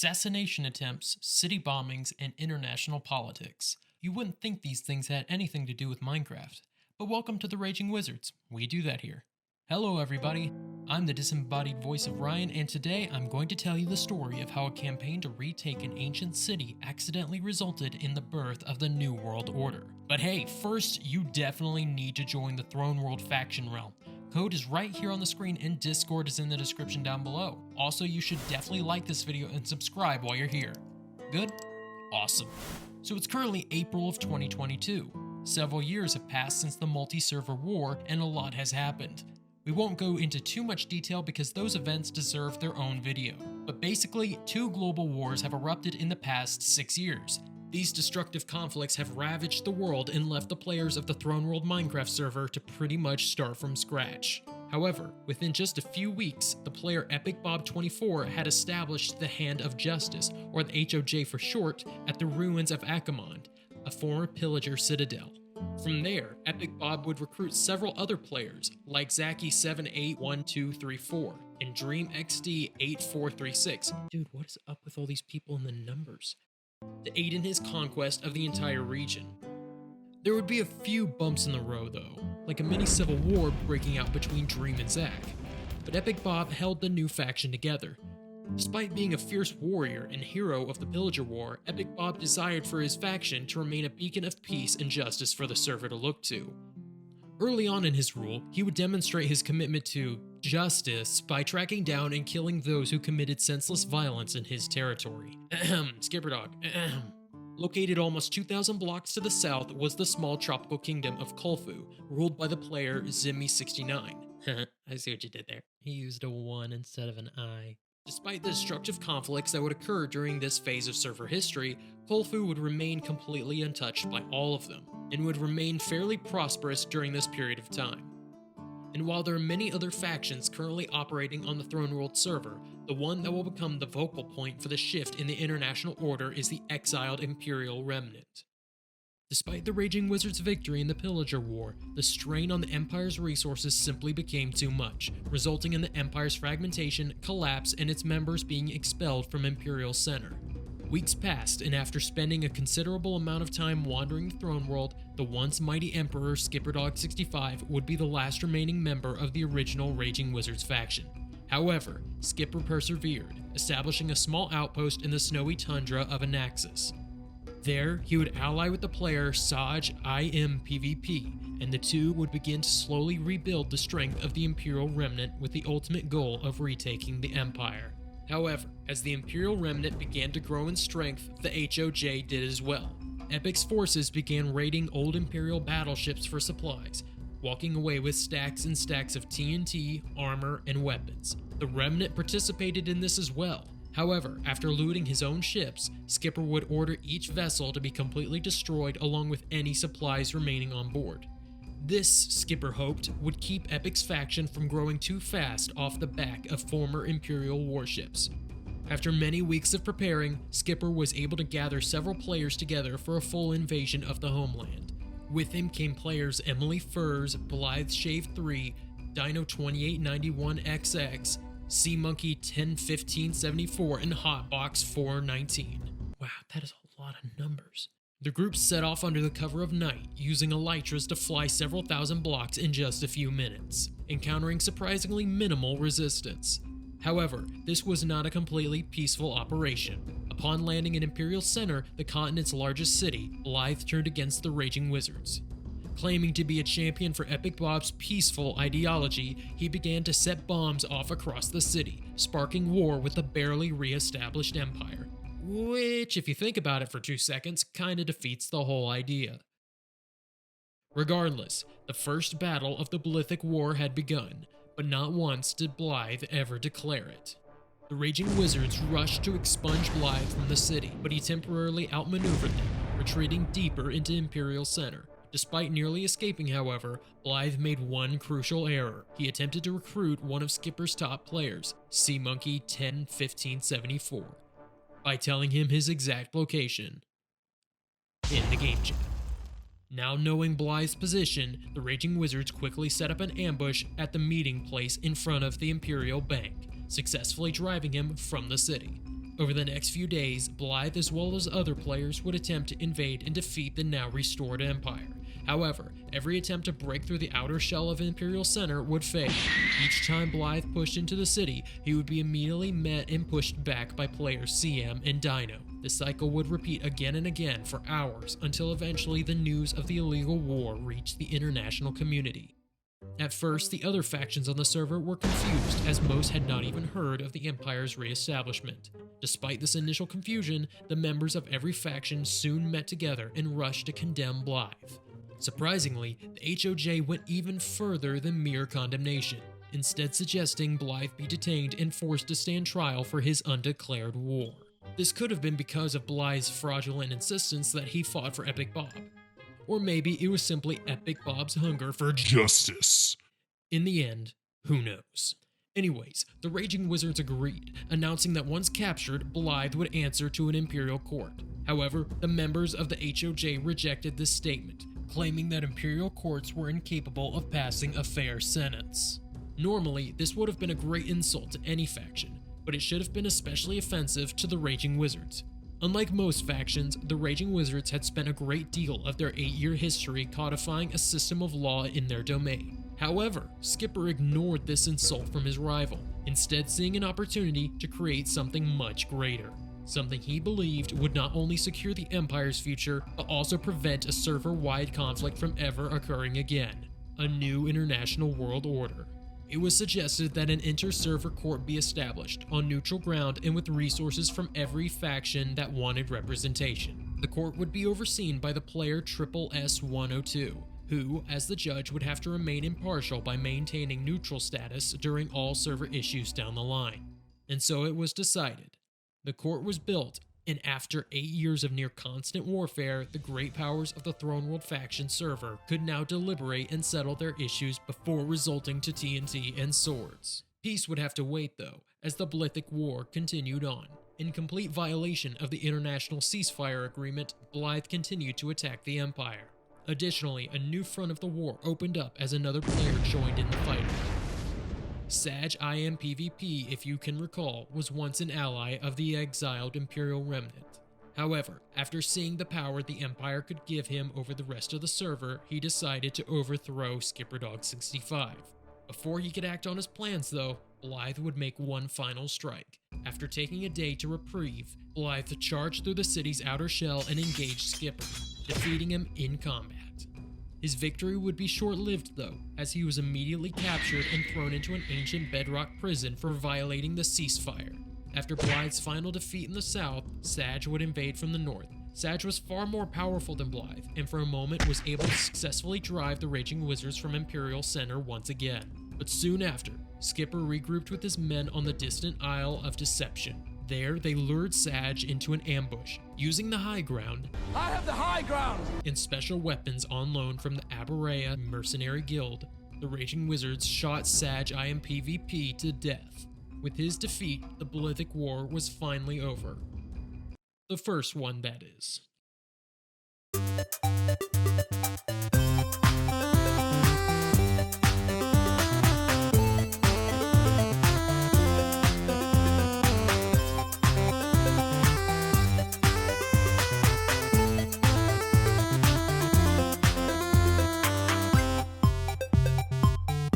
assassination attempts, city bombings, and international politics. You wouldn't think these things had anything to do with Minecraft, but welcome to the Raging Wizards. We do that here. Hello everybody, I'm the disembodied voice of Ryan, and today I'm going to tell you the story of how a campaign to retake an ancient city accidentally resulted in the birth of the New World Order. But hey, first you definitely need to join the Throne World faction realm. Code is right here on the screen and Discord is in the description down below. Also, you should definitely like this video and subscribe while you're here. Good? Awesome. So it's currently April of 2022. Several years have passed since the multi-server war and a lot has happened. We won't go into too much detail because those events deserve their own video. But basically, 2 global wars have erupted in the past 6 years. These destructive conflicts have ravaged the world and left the players of the Throne World Minecraft server to pretty much start from scratch. However, within just a few weeks, the player EpicBob24 had established the Hand of Justice, or the HOJ for short, at the ruins of Akamond, a former pillager citadel. From there, EpicBob would recruit several other players, like Zaki781234 and DreamXD8436. Dude, what is up with all these people and the numbers? To aid in his conquest of the entire region. There would be a few bumps in the road though, like a mini civil war breaking out between Dream and Zach, but EpicBob held the new faction together. Despite being a fierce warrior and hero of the Pillager War, EpicBob desired for his faction to remain a beacon of peace and justice for the server to look to. Early on in his rule, he would demonstrate his commitment to justice by tracking down and killing those who committed senseless violence in his territory. Skipper Dog. Located almost 2,000 blocks to the south was the small tropical kingdom of Kulfu, ruled by the player Zimmy69. I see what you did there. He used a 1 instead of an I. Despite the destructive conflicts that would occur during this phase of server history, Kulfu would remain completely untouched by all of them, and would remain fairly prosperous during this period of time. And while there are many other factions currently operating on the Throne World server, the one that will become the focal point for the shift in the international order is the exiled Imperial Remnant. Despite the Raging Wizards' victory in the Pillager War, the strain on the Empire's resources simply became too much, resulting in the Empire's fragmentation, collapse, and its members being expelled from Imperial Center. Weeks passed, and after spending a considerable amount of time wandering the Throne World, the once mighty Emperor SkipperDog65 would be the last remaining member of the original Raging Wizards faction. However, Skipper persevered, establishing a small outpost in the snowy tundra of Anaxis. There, he would ally with the player Saj IMPVP, and the two would begin to slowly rebuild the strength of the Imperial Remnant with the ultimate goal of retaking the Empire. However, as the Imperial Remnant began to grow in strength, the HOJ did as well. Epic's forces began raiding old Imperial battleships for supplies, walking away with stacks and stacks of TNT, armor, and weapons. The Remnant participated in this as well. However, after looting his own ships, Skipper would order each vessel to be completely destroyed along with any supplies remaining on board. This, Skipper hoped, would keep Epic's faction from growing too fast off the back of former Imperial warships. After many weeks of preparing, Skipper was able to gather several players together for a full invasion of the homeland. With him came players Emily Furs, Blythe Shave 3, Dino2891XX, Sea Monkey 101574, and Hotbox 419. Wow, that is a lot of numbers. The group set off under the cover of night, using elytras to fly several thousand blocks in just a few minutes, encountering surprisingly minimal resistance. However, this was not a completely peaceful operation. Upon landing in Imperial Center, the continent's largest city, Blythe turned against the Raging Wizards. Claiming to be a champion for EpicBob's peaceful ideology, he began to set bombs off across the city, sparking war with the barely re-established Empire. Which, if you think about it for 2 seconds, kinda defeats the whole idea. Regardless, the first battle of the Blithic War had begun, but not once did Blythe ever declare it. The Raging Wizards rushed to expunge Blythe from the city, but he temporarily outmaneuvered them, retreating deeper into Imperial Center. Despite nearly escaping, however, Blythe made one crucial error. He attempted to recruit one of Skipper's top players, Sea Monkey 101574, by telling him his exact location in the game chat. Now knowing Blythe's position, the Raging Wizards quickly set up an ambush at the meeting place in front of the Imperial Bank, successfully driving him from the city. Over the next few days, Blythe as well as other players would attempt to invade and defeat the now restored empire. However, every attempt to break through the outer shell of Imperial Center would fail. Each time Blythe pushed into the city, he would be immediately met and pushed back by players CM and Dino. The cycle would repeat again and again for hours until eventually the news of the illegal war reached the international community. At first, the other factions on the server were confused, as most had not even heard of the Empire's re-establishment. Despite this initial confusion, the members of every faction soon met together and rushed to condemn Blythe. Surprisingly, the HOJ went even further than mere condemnation, instead suggesting Blythe be detained and forced to stand trial for his undeclared war. This could have been because of Blythe's fraudulent insistence that he fought for Epic Bob. Or maybe it was simply Epic Bob's hunger for justice. In the end, who knows? Anyways, the Raging Wizards agreed, announcing that once captured, Blythe would answer to an Imperial Court. However, the members of the HOJ rejected this statement, claiming that Imperial Courts were incapable of passing a fair sentence. Normally, this would have been a great insult to any faction, but it should have been especially offensive to the Raging Wizards. Unlike most factions, the Raging Wizards had spent a great deal of their 8-year history codifying a system of law in their domain. However, Skipper ignored this insult from his rival, instead seeing an opportunity to create something much greater. Something he believed would not only secure the Empire's future, but also prevent a server-wide conflict from ever occurring again. A new international world order. It was suggested that an Interserver Court be established on neutral ground and with resources from every faction that wanted representation. The court would be overseen by the player SSS-102, who, as the judge, would have to remain impartial by maintaining neutral status during all server issues down the line. And so it was decided. The court was built, and after 8 years of near constant warfare, the great powers of the Throne World faction server could now deliberate and settle their issues before resulting to TNT and swords. Peace would have to wait though, as the Blithic War continued on. In complete violation of the international ceasefire agreement, Blythe continued to attack the Empire. Additionally, a new front of the war opened up as another player joined in the fight. Sag IMPVP, if you can recall, was once an ally of the exiled Imperial Remnant. However, after seeing the power the Empire could give him over the rest of the server, he decided to overthrow SkipperDog65. Before he could act on his plans though, Blythe would make one final strike. After taking a day to reprieve, Blythe charged through the city's outer shell and engaged Skipper, defeating him in combat. His victory would be short-lived though, as he was immediately captured and thrown into an ancient bedrock prison for violating the ceasefire. After Blythe's final defeat in the south, Sag would invade from the north. Sag was far more powerful than Blythe, and for a moment was able to successfully drive the Raging Wizards from Imperial Center once again. But soon after, Skipper regrouped with his men on the distant Isle of Deception. There, they lured Sag into an ambush, using the high ground. I have the high ground! And special weapons on loan from the Aberrea Mercenary Guild. The Raging Wizards shot Sag IMPVP to death. With his defeat, the Blithic War was finally over. The first one, that is.